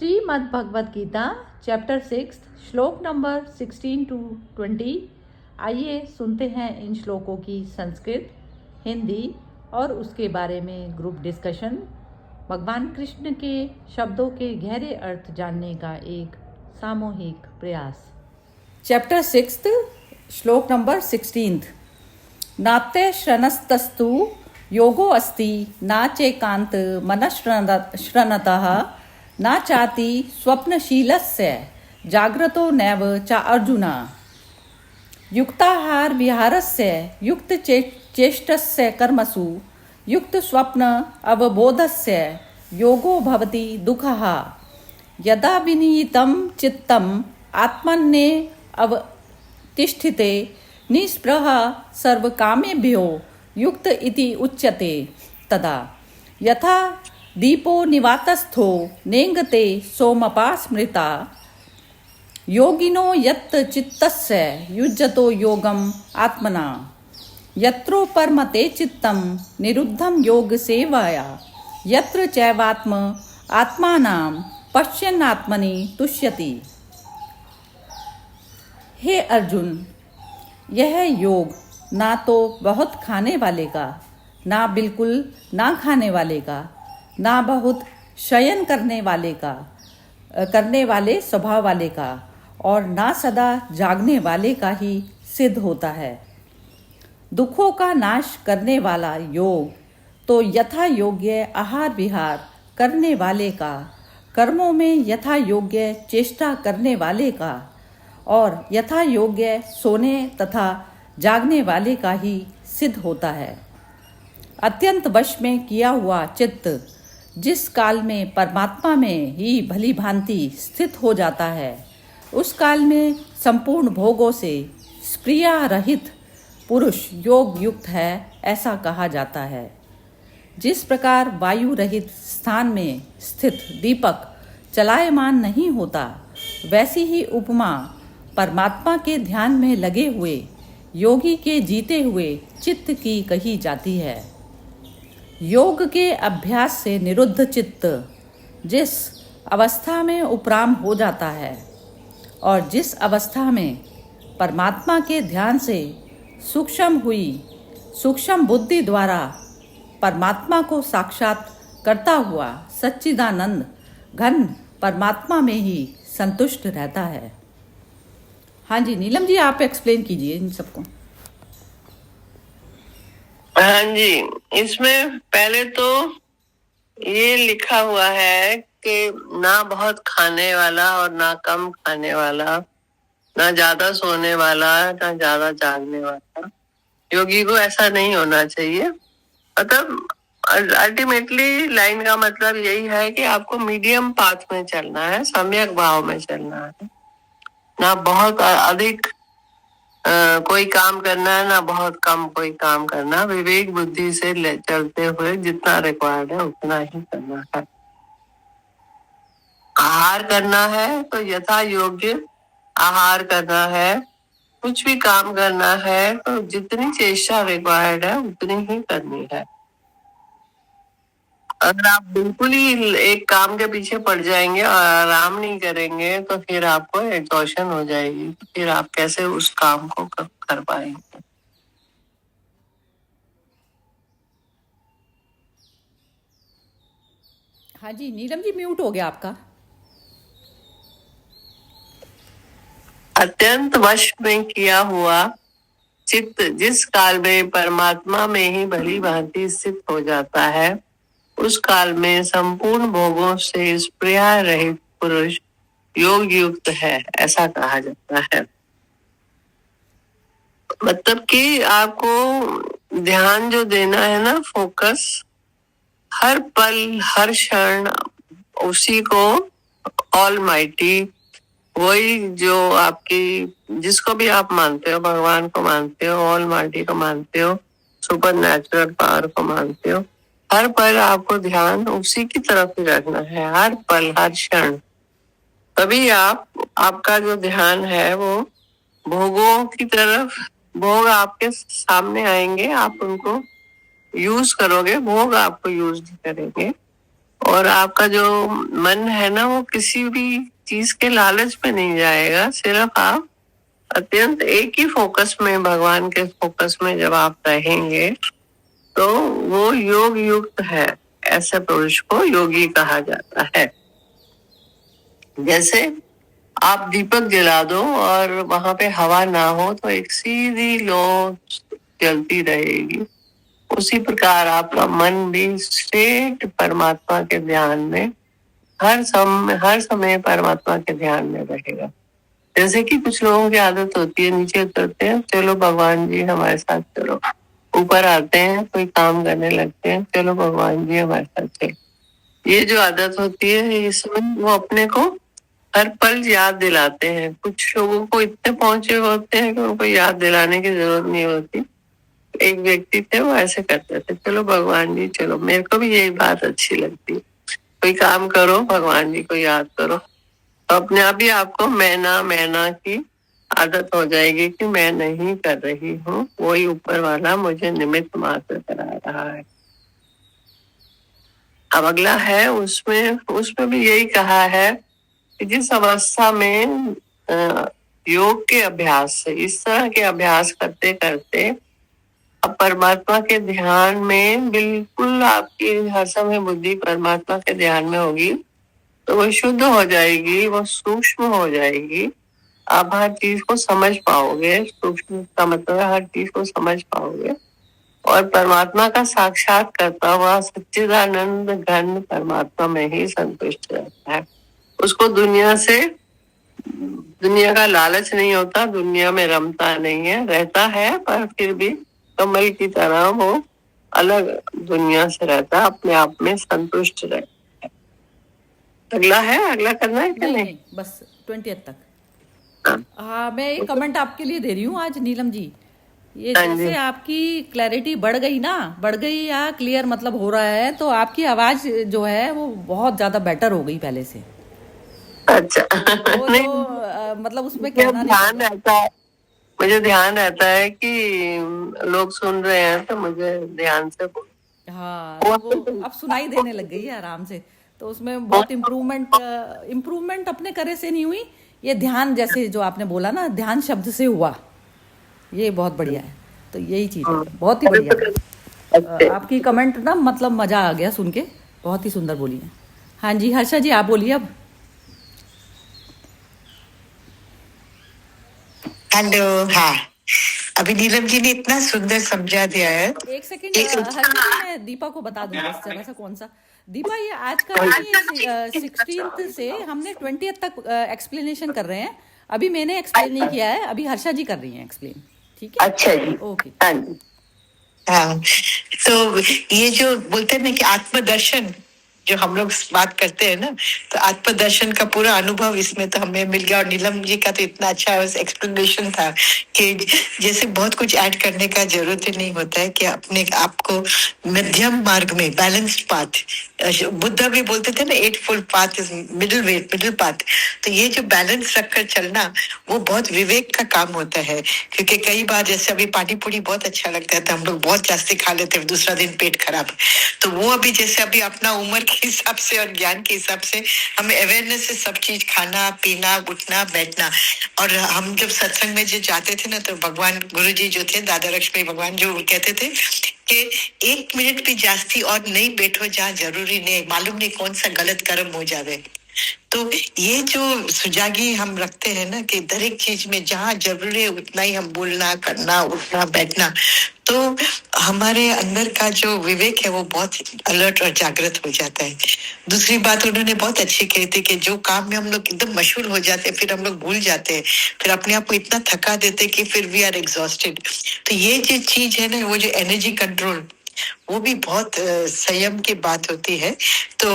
Shrimad Bhagavad Gita chapter 6 श्लोक number 16 to 20। आइए सुनते हैं इन श्लोकों की संस्कृत, हिंदी और उसके बारे में ग्रुप डिस्कशन। भगवान कृष्ण के शब्दों के गहरे अर्थ जानने का एक सामूहिक प्रयास। चैप्टर 6 श्लोक नंबर 16। नाते श्रनस्तस्तु योगो अस्ति नाचेकांत मनश्रनतः न चाति स्वप्नशीलस्य जाग्रतो नैव च अर्जुन। युक्ताहार विहारस्य युक्त चेष्टस्य कर्मसु युक्त स्वप्न अवबोधस्य योगो भवति दुःखः। यदा विनीतं चित्तम् आत्मन्ये अवतिष्ठिते निस्पृह सर्वकामेभ्यो युक्त इति उच्यते। तदा यथा दीपो निवातस्थो नेंगते सोमपा स्मृता योगिनो यत् चित्तस्य युज्यतो योगम आत्मना। यत्रो परमते चित्तं निरुद्धं योग सेवया यत्र चैवात्म आत्मानां पश्यन्नात्मनि तुष्यति। हे अर्जुन, यह योग ना तो बहुत खाने वाले का, ना बिल्कुल ना खाने वाले का, ना बहुत शयन करने वाले स्वभाव वाले का, और ना सदा जागने वाले का ही सिद्ध होता है। दुखों का नाश करने वाला योग तो यथा योग्य आहार विहार करने वाले का, कर्मों में यथा योग्य चेष्टा करने वाले का और यथा योग्य सोने तथा जागने वाले का ही सिद्ध होता है। अत्यंत वश में किया हुआ चित्त जिस काल में परमात्मा में ही भली भांति स्थित हो जाता है, उस काल में संपूर्ण भोगों से स्प्रिया रहित पुरुष योग युक्त है, ऐसा कहा जाता है। जिस प्रकार वायु रहित स्थान में स्थित दीपक चलायमान नहीं होता, वैसी ही उपमा परमात्मा के ध्यान में लगे हुए योगी के जीते हुए चित्त की कही जाती है। योग के अभ्यास से निरुद्ध चित्त जिस अवस्था में उपराम हो जाता है और जिस अवस्था में परमात्मा के ध्यान से सूक्ष्म बुद्धि द्वारा परमात्मा को साक्षात करता हुआ सच्चिदानंद घन परमात्मा में ही संतुष्ट रहता है। हाँ जी, नीलम जी आप एक्सप्लेन कीजिए इन सबको। हाँ जी, इसमें पहले तो ये लिखा हुआ है कि ना बहुत खाने वाला और ना कम खाने वाला, ना ज्यादा सोने वाला ना ज्यादा जागने वाला। योगी को ऐसा नहीं होना चाहिए। मतलब अल्टीमेटली लाइन का मतलब यही है कि आपको मीडियम पाथ में चलना है, सम्यक भाव में चलना है। ना बहुत अधिक कोई काम करना है, ना बहुत कम कोई काम करना। विवेक बुद्धि से चलते हुए जितना रिक्वायर्ड है उतना ही करना है। आहार करना है तो यथा योग्य आहार करना है। कुछ भी काम करना है तो जितनी चेष्टा रिक्वायर्ड है उतनी ही करनी है। अगर आप बिल्कुल ही एक काम के पीछे पड़ जाएंगे और आराम नहीं करेंगे तो फिर आपको एग्जॉशन हो जाएगी। तो फिर आप कैसे उस काम को कर पाएंगे। हाँ जी, नीलम जी म्यूट हो गया आपका। अत्यंत वश में किया हुआ चित्त जिस काल में परमात्मा में ही भली भांति स्थित हो जाता है, उस काल में संपूर्ण भोगों से स्पृहा रहित पुरुष योग युक्त है, ऐसा कहा जाता है। मतलब कि आपको ध्यान जो देना है ना, फोकस हर पल हर क्षण उसी को, ऑलमाइटी, वही जो आपकी, जिसको भी आप मानते हो, भगवान को मानते हो, ऑलमाइटी को मानते हो, सुपर नेचुरल पावर को मानते हो, हर पल आपको ध्यान उसी की तरफ ही रखना है, हर पल हर क्षण। तभी आपका जो ध्यान है वो भोगों की तरफ, भोग आपके सामने आएंगे, आप उनको यूज करोगे, भोग आपको यूज नहीं करेंगे। और आपका जो मन है ना वो किसी भी चीज के लालच में नहीं जाएगा। सिर्फ आप अत्यंत एक ही फोकस में, भगवान के फोकस में जब आप रहेंगे तो वो योग युक्त है। ऐसे पुरुष को योगी कहा जाता है। जैसे आप दीपक जला दो और वहां पे हवा ना हो तो एक सीधी लो जलती रहेगी। उसी प्रकार आपका मन भी स्ट्रेट परमात्मा के ध्यान में हर समय परमात्मा के ध्यान में रहेगा। जैसे कि कुछ लोगों की आदत होती है, नीचे उतरते हैं, चलो भगवान जी हमारे साथ चलो। ऊपर आते हैं, कोई काम करने लगते हैं, चलो भगवान जी हमारे साथ चलो। ये जो आदत होती है, इसमें वो अपने को हर पल याद दिलाते हैं। कुछ लोगों को इतने पहुंचे होते हैं कि उनको याद दिलाने की जरूरत नहीं होती। एक व्यक्ति थे, वो ऐसे करते थे, चलो भगवान जी चलो। मेरे को भी यही बात अच्छी लगती, कोई काम करो भगवान जी को याद करो, तो अपने आप ही आपको मैना की आदत हो जाएगी कि मैं नहीं कर रही हूँ, वही ऊपर वाला मुझे निमित्त मात्र करा रहा है। अब अगला है, उसमें भी यही कहा है कि जिस अवस्था में योग के अभ्यास से, इस तरह के अभ्यास करते करते अब परमात्मा के ध्यान में बिल्कुल आपकी हर समय बुद्धि परमात्मा के ध्यान में होगी, तो वो शुद्ध हो जाएगी, वो सूक्ष्म हो जाएगी। आप हर चीज को समझ पाओगे। सूक्ष्म का मतलब है हर चीज को समझ पाओगे। और परमात्मा का साक्षात करता हुआ सच्चिदानंद घन परमात्मा में ही संतुष्ट रहता है। उसको दुनिया का लालच नहीं होता, दुनिया में रमता नहीं है, रहता है पर फिर भी कमल की तरह वो अलग दुनिया से रहता है, अपने आप में संतुष्ट रहता है। अगला करना है कि नहीं? बस 20 तक। हाँ, मैं एक कमेंट आपके लिए दे रही हूँ आज नीलम जी। ये जैसे आपकी क्लैरिटी बढ़ गई ना, बढ़ गई या क्लियर मतलब हो रहा है, तो आपकी आवाज जो है वो बहुत ज्यादा बेटर हो गई पहले से। अच्छा। वो नहीं, मतलब उसमें कहना ध्यान नहीं रहता है, मुझे ध्यान रहता है कि लोग सुन रहे हैं तो मुझे ध्यान से हाँ, तो वो अब सुनाई देने लग गई है आराम से। तो उसमें बहुत इम्प्रूवमेंट अपने करे से नहीं हुई, ये ध्यान जैसे जो आपने बोला ना, ध्यान शब्द से हुआ, ये बहुत बढ़िया है। तो यही चीज है, बहुत ही बढ़िया। आपकी कमेंट ना मतलब मजा आ गया सुन के, बहुत ही सुंदर बोली है। हाँ जी, हर्षा जी आप बोलिए अब। हेलो। हाँ, अभी नीलम जी ने इतना सुंदर समझा दिया है। एक सेकंड हर्षा जी, मैं दीपा को बता दूं बस जरा सा कौन सा। दीपा, ये आज का नहीं, ये 16 से हमने 20 तक एक्सप्लेनेशन कर रहे हैं। अभी मैंने एक्सप्लेन नहीं किया है, अभी हर्षा जी कर रही हैं एक्सप्लेन। ठीक है, अच्छा जी, ओके। हाँ, तो ये जो बोलते हैं ना कि आत्मदर्शन, जो हम लोग बात करते हैं ना, तो आत्मदर्शन का पूरा अनुभव इसमें तो हमें मिल गया। और नीलम जी का तो इतना अच्छा एक्सप्लेनेशन था कि जैसे बहुत कुछ ऐड करने का जरूरत ही नहीं होता है, कि अपने आप को मध्यम मार्ग में, बैलेंस्ड पाथ, बुद्धा भी बोलते थे ना, 8 पाथ इज मिडिल पाथ। तो ये जो बैलेंस रखकर चलना, वो बहुत विवेक का काम होता है। क्योंकि कई बार जैसे अभी पानी पूरी बहुत अच्छा लगता है तो हम लोग बहुत जास्ती खा लेते हैं, दूसरा दिन पेट खराब। तो वो अभी जैसे अभी अपना उम्र के हिसाब से और ज्ञान के हिसाब से हमें अवेयरनेस से सब चीज खाना पीना उठना बैठना। और हम जब सत्संग में जो जाते थे ना, तो भगवान गुरु जी जो थे, दादा लक्ष्मी भगवान, जो कहते थे कि 1 मिनट भी जास्ती और नहीं बैठो जहाँ जरूरी नहीं, मालूम नहीं कौन सा गलत कर्म हो जावे। तो ये जो सुजागी हम रखते हैं ना, कि दर एक चीज में जहाँ जरूरी है उतना ही हम बोलना करना उठना बैठना, तो हमारे अंदर का जो विवेक है वो बहुत अलर्ट और जागृत हो जाता है। दूसरी बात उन्होंने बहुत अच्छी कही थी कि जो काम में हम लोग एकदम मशहूर हो जाते हैं, फिर हम लोग भूल जाते हैं, फिर अपने आप को इतना थका देते हैं कि फिर वी आर एग्जॉस्टेड। तो ये जो चीज है ना, वो जो एनर्जी कंट्रोल, वो भी बहुत संयम की बात होती है। तो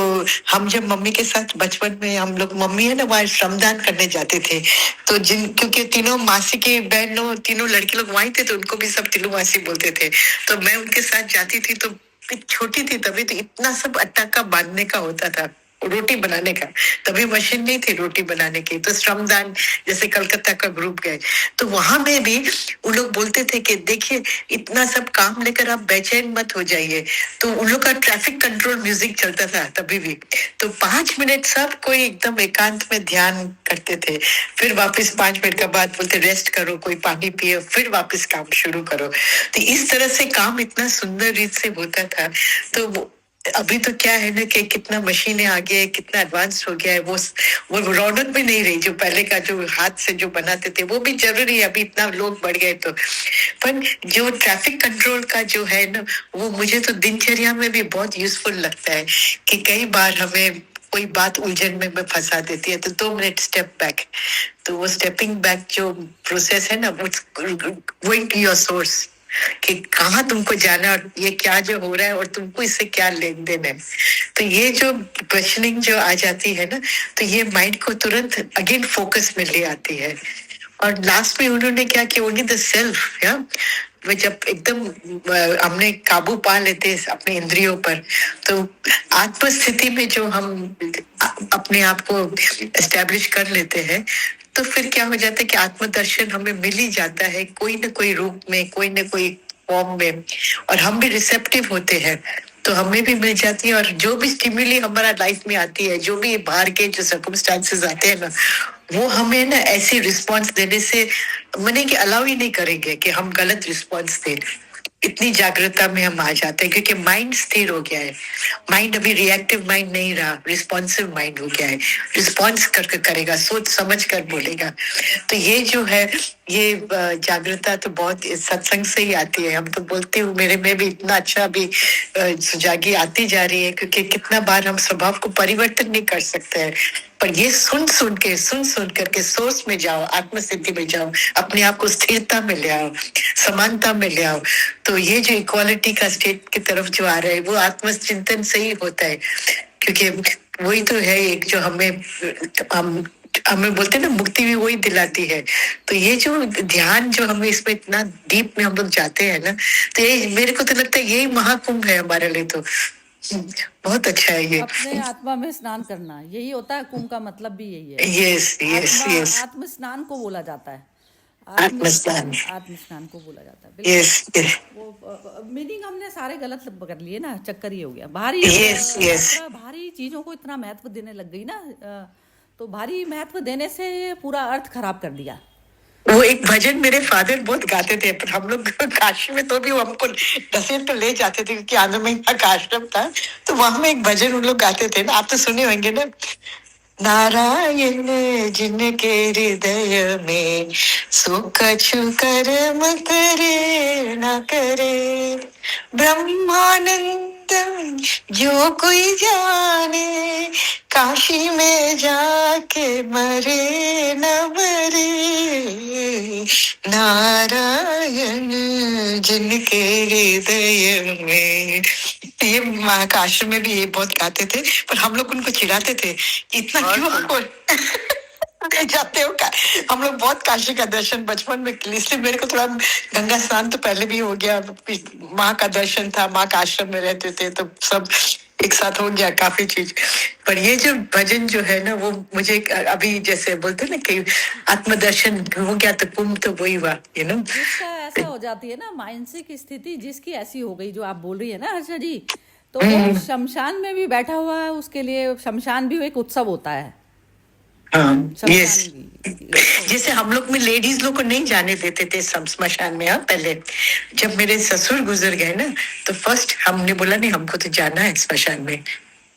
हम जब मम्मी के साथ बचपन में, हम लोग मम्मी है ना, वहाँ श्रमदान करने जाते थे। तो क्योंकि तीनों मासी की बहनों, तीनों लड़के लोग वहीं थे, तो उनको भी सब तीनों मासी बोलते थे। तो मैं उनके साथ जाती थी, तो छोटी थी तभी, तो इतना सब अट्टाका बांधने का होता था। रोटी बनाने का। तभी मशीन नहीं थी रोटी बनाने की, तो श्रमदान जैसे कलकत्ता का ग्रुप गए, तो वहां में भी उन लोग बोलते थे कि देखिए इतना सब काम लेकर आप बेचैन मत हो जाइए। तो उन लोग का ट्रैफिक कंट्रोल म्यूजिक चलता था तभी भी। तो 5 मिनट सब कोई एकदम एकांत में ध्यान करते थे, फिर वापस 5 मिनट के बाद बोलते रेस्ट करो, कोई पानी पिए, फिर वापस काम शुरू करो। तो इस तरह से काम इतना सुंदर रीत से होता था। तो अभी तो क्या है ना कि कितना मशीनें आ गई है, कितना एडवांस हो गया है, वो रौनक भी नहीं रही जो पहले का, जो हाथ से जो बनाते थे वो भी जरूरी है, अभी इतना लोग बढ़ गए तो। पर जो ट्रैफिक कंट्रोल का जो है ना, वो मुझे तो दिनचर्या में भी बहुत यूजफुल लगता है कि कई बार हमें कोई बात उलझन में फंसा देती है, तो 2 मिनट स्टेप बैक। तो वो स्टेपिंग बैक जो प्रोसेस है ना, गोइंग टू योर सोर्स, कि कहाँ तुमको जाना है और ये क्या जो हो रहा है और तुमको इससे क्या लेन देन है। तो ये जो क्वेश्चनिंग जो आ जाती है ना, तो ये माइंड को तुरंत अगेन फोकस में ले आती है। और लास्ट में उन्होंने क्या किया, ओनली द सेल्फ, या वो जब एकदम हमने काबू पा लेते हैं अपने इंद्रियों पर, तो आत्म स्थिति में जो हम अपने आप को एस्टेब्लिश कर लेते हैं, तो फिर क्या हो जाता है कि आत्मदर्शन हमें मिल ही जाता है, कोई ना कोई रूप में, कोई ना कोई फॉर्म में, और हम भी रिसेप्टिव होते हैं, तो हमें भी मिल जाती है। और जो भी स्टिमुली हमारा लाइफ में आती है, जो भी बाहर के जो सर्कमस्टांसेस आते हैं ना, वो हमें ना ऐसी रिस्पॉन्स देने से मैंने कि अलाउ ही नहीं करेंगे कि हम गलत रिस्पॉन्स दें। इतनी जागृतता में हम आ जाते हैं क्योंकि माइंड स्थिर हो गया है। माइंड अभी रिएक्टिव माइंड नहीं रहा, रिस्पॉन्सिव माइंड हो गया है। रिस्पॉन्स करके करेगा, सोच समझ कर बोलेगा। तो ये जो है, ये जागृतता तो बहुत सत्संग से ही आती है। हम तो बोलते हूँ, मेरे में भी इतना अच्छा अभी सुजागी आती जा रही है, क्योंकि कितना बार हम स्वभाव को परिवर्तन नहीं कर सकते हैं, पर ये सुन सुन करके सोच में जाओ, आत्मसिद्धि में जाओ, अपने आप को स्थिरता में ले आओ, समानता में ले आओ। तो ये जो इक्वालिटी का स्टेट की तरफ जो आ रहा है, वो आत्मचिंतन से ही होता है, क्योंकि वही तो है एक जो हमें बोलते हैं ना, मुक्ति भी वही दिलाती है। तो ये जो ध्यान जो हमें इसमें इतना डीप में हम लोग जाते हैं ना, तो ये मेरे को तो लगता है यही महाकुंभ है हमारे लिए। तो बहुत अच्छा है ये। अपने आत्मा में स्नान करना, यही होता है कुंभ का मतलब भी यही है। यस यस यस, आत्म स्नान को बोला जाता है, आत्मस्नान, आत्म स्नान को बोला जाता है। बिल्कुल। यस वो मीनिंग हमने सारे गलत कर लिए ना, चक्कर ये हो गया। भारी यस यस, यात्रा भारी चीजों को इतना महत्व देने लग गई ना, तो भारी महत्व देने से पूरा अर्थ खराब कर दिया। वो एक भजन मेरे फादर बहुत गाते थे, पर हम लोग काशी में तो भी वो हमको दसेर तो ले जाते थे, क्योंकि आनंद में का आश्रम था, तो वहां में एक भजन उन लोग गाते थे ना, आप तो सुने होंगे ना। नारायण जिनके हृदय में सो कछु कर्म करे न करे, ब्रह्मानंद जो कोई जाने, काशी में जाके मरे न मरे, नारायण जिनके हृदय में। ये महाकाश में भी ये बहुत गाते थे, पर हम लोग उनको चिढ़ाते थे, इतना क्यों आपको ले जाते हो का। हम लोग बहुत काशी का दर्शन बचपन में, इसलिए मेरे को थोड़ा गंगा स्नान तो पहले भी हो गया, माँ का दर्शन था, माँ का आश्रम में रहते थे, तो सब एक साथ हो गया काफी चीज। पर ये जो भजन जो है ना, वो मुझे अभी जैसे बोलते हैं ना कि आत्मदर्शन हो गया तो कुंभ तो वही हुआ, जिसका ऐसा हो जाती है ना मानसिक स्थिति, जिसकी ऐसी हो गई जो आप बोल रही है ना हर्षा जी, तो वो शमशान में भी बैठा हुआ है, उसके लिए शमशान भी एक उत्सव होता है। यस, जैसे हम लोग में लेडीज लोग को नहीं जाने देते थे स्मशान में। पहले जब मेरे ससुर गुजर गए ना, तो फर्स्ट हमने बोला नहीं, हमको तो जाना है स्मशान में,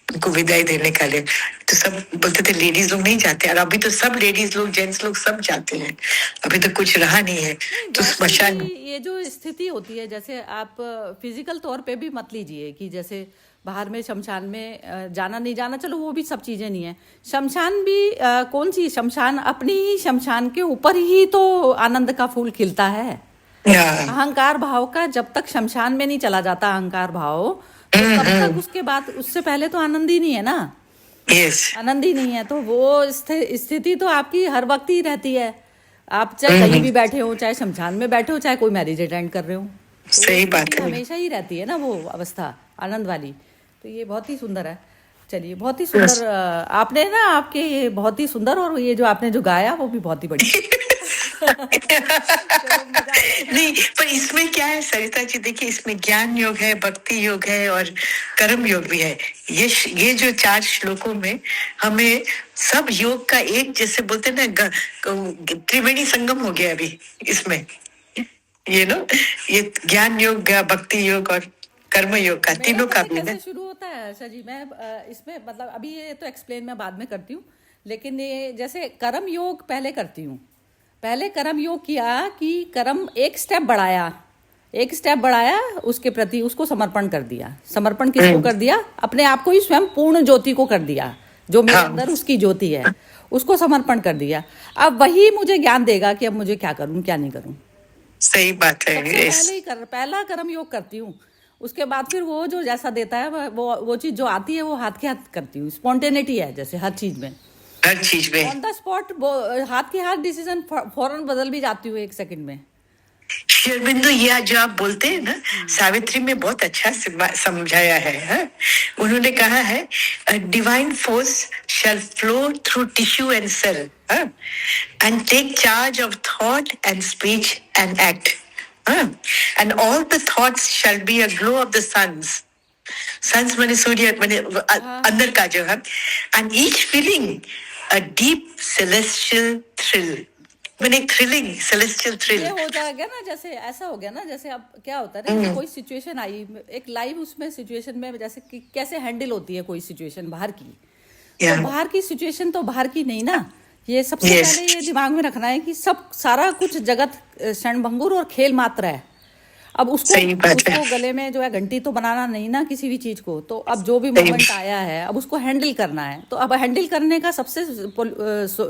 उनको विदाई देने का लिए। तो सब बोलते थे लेडीज लोग नहीं जाते, और अभी तो सब लेडीज लोग, जेंट्स लोग सब जाते हैं। अभी तो कुछ रहा नहीं है। तो स्मशान, ये जो स्थिति होती है, जैसे आप फिजिकल तौर पे भी मत लीजिए कि जैसे बाहर में शमशान में जाना नहीं जाना, चलो वो भी सब चीजें नहीं है। शमशान भी कौन सी शमशान, अपनी ही शमशान के ऊपर ही तो आनंद का फूल खिलता है। अहंकार भाव का जब तक शमशान में नहीं चला जाता अहंकार भाव, तो तब तक उसके बाद, उससे पहले तो आनंद ही नहीं है ना। आनंद ही नहीं है, तो वो स्थिति तो आपकी हर वक्त ही रहती है। आप चाहे कहीं भी बैठे हो, चाहे शमशान में बैठे हो, चाहे कोई मैरिज अटेंड कर रहे हो, सही बात है, हमेशा ही रहती है ना वो अवस्था आनंद वाली। तो ये बहुत ही सुंदर है। चलिए, बहुत ही सुंदर आपने ना, आपके ये बहुत ही सुंदर, और ये जो आपने जो गाया वो भी बहुत ही बढ़िया। चलो, मजा आया। नहीं, पर इसमें क्या है सरिता जी, देखिए इसमें ज्ञान योग है, भक्ति योग है और कर्म योग भी है। ये जो 4 श्लोकों में हमें सब योग का एक, जैसे बोलते हैं ना, त्रिवेणी संगम हो गया अभी इसमें, ये नो, ये ज्ञान योग, भक्ति योग और कर्म योग का, मेरा तीनों का पता भी है। कैसे शुरू होता है आशा जी, मैं इसमें मतलब अभी ये तो एक्सप्लेन मैं बाद में करती हूँ, लेकिन ये जैसे कर्म योग पहले करती हूँ। पहले कर्म योग किया कि कर्म एक स्टेप बढ़ाया उसके प्रति, उसको समर्पण कर दिया। समर्पण किसको कर दिया? अपने आप को ही स्वयं पूर्ण ज्योति को कर दिया, जो मेरे अंदर उसकी ज्योति है, उसको समर्पण कर दिया। अब वही मुझे ज्ञान देगा कि अब मुझे क्या करूं, क्या नहीं करूं। सही बात है। सबसे पहले ही पहला कर्म योग करती हूँ, उसके बाद फिर वो जो जैसा देता है वो चीज जो आती है वो हाथ के हाथ करती हूँ। स्पॉन्टेनिटी है जैसे हर चीज में, ऑन द स्पॉट हाथ के हाथ डिसीजन फौरन बदल भी जाती हूँ 1 सेकंड में। शेरबिंदु, ये जो आप बोलते हैं ना, सावित्री में बहुत अच्छा समझाया है, हाँ? उन्होंने कहा है divine force shall flow through tissue and cell and take charge of thought and speech and act and all the thoughts shall be a glow of the suns माने सूर्य, माने अंदर का जो है, and each feeling a deep celestial thrill, मैंने thrilling celestial thrill. ये हो जाएगा ना, जैसे ऐसा हो गया ना, जैसे अब क्या होता है ना, कोई सिचुएशन आई एक लाइव, उसमें सिचुएशन में जैसे कि कैसे हैंडल होती है कोई सिचुएशन बाहर की, तो बाहर की सिचुएशन तो बाहर की नहीं ना। ये सबसे पहले ये दिमाग में रखना है कि सब सारा कुछ जगत क्षणभंगुर और खेल मात्र है। अब उसको गले में जो है घंटी तो बनाना नहीं ना किसी भी चीज को। तो अब जो भी मोमेंट आया है अब उसको हैंडल करना है। तो अब हैंडल करने का सबसे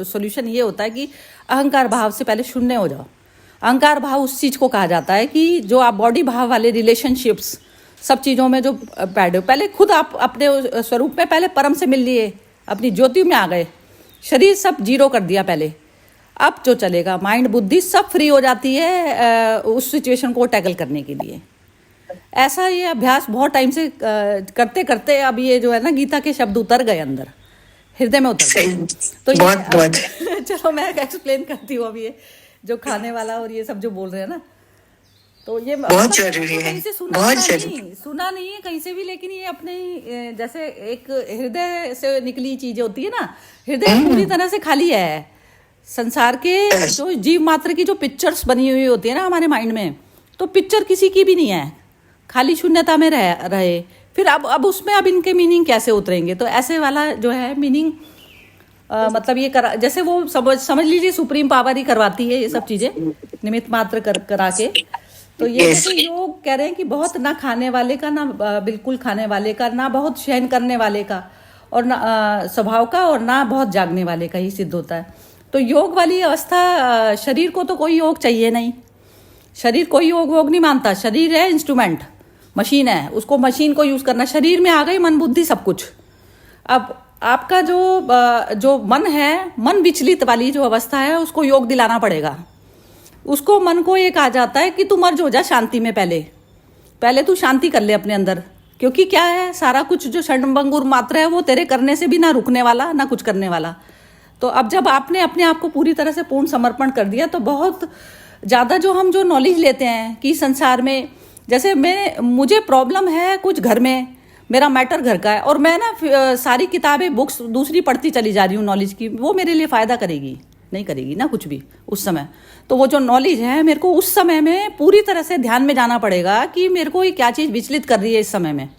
सॉल्यूशन ये होता है कि अहंकार भाव से पहले शून्य हो जाओ। अहंकार भाव उस चीज को कहा जाता है कि जो आप बॉडी भाव वाले रिलेशनशिप्स सब चीजों में जो पैड हो, पहले खुद आप अपने स्वरूप में पहले परम से मिल लिए, अपनी ज्योति में आ गए, शरीर सब जीरो कर दिया पहले। अब जो चलेगा माइंड बुद्धि सब फ्री हो जाती है उस सिचुएशन को टैकल करने के लिए। ऐसा ये अभ्यास बहुत टाइम से करते करते अब ये जो है ना गीता के शब्द उतर गए अंदर, हृदय में उतर गए। तो ये चलो मैं एक्सप्लेन करती हूँ अब ये जो खाने वाला और ये सब जो बोल रहे हैं ना, तो ये बहुत जरूरी है। कहीं से सुना नहीं है कहीं से भी, लेकिन ये अपने जैसे एक हृदय से निकली चीज होती है ना, हृदय पूरी तरह से खाली है। संसार के जो जीव मात्र की जो पिक्चर्स बनी हुई होती है ना हमारे माइंड में, तो पिक्चर किसी की भी नहीं है, खाली शून्यता में रहे। फिर अब उसमें अब इनके मीनिंग कैसे उतरेंगे? तो ऐसे वाला जो है मीनिंग मतलब ये जैसे वो समझ लीजिए सुप्रीम पावर ही करवाती है ये सब चीजें निमित्त मात्र करा के। तो ये जैसे योग कह रहे हैं कि बहुत ना खाने वाले का, ना बिल्कुल खाने वाले का, ना बहुत शयन करने वाले का, और ना स्वभाव का, और ना बहुत जागने वाले का ही सिद्ध होता है। तो योग वाली अवस्था, शरीर को तो कोई योग चाहिए नहीं, शरीर कोई योग नहीं मानता। शरीर है इंस्ट्रूमेंट, मशीन है, उसको मशीन को यूज करना। शरीर में आ गई मन बुद्धि सब कुछ। अब आपका जो मन है, मन विचलित वाली जो अवस्था है, उसको योग दिलाना पड़ेगा। उसको मन को ये कहा जाता है कि तू मर्ज हो जा शांति में, पहले तू शांति कर ले अपने अंदर। क्योंकि क्या है, सारा कुछ जो क्षणभंगुर मात्र है वो तेरे करने से भी ना रुकने वाला ना कुछ करने वाला। तो अब जब आपने अपने आप को पूरी तरह से पूर्ण समर्पण कर दिया, तो बहुत ज़्यादा जो नॉलेज लेते हैं कि संसार में, जैसे मुझे प्रॉब्लम है कुछ घर में, मेरा मैटर घर का है, और मैं ना सारी किताबें बुक्स दूसरी पढ़ती चली जा रही हूँ नॉलेज की, वो मेरे लिए फ़ायदा करेगी नहीं करेगी ना कुछ भी उस समय। तो वो जो नॉलेज है मेरे को उस समय में पूरी तरह से ध्यान में जाना पड़ेगा कि मेरे को ये क्या चीज़ विचलित कर रही है इस समय में।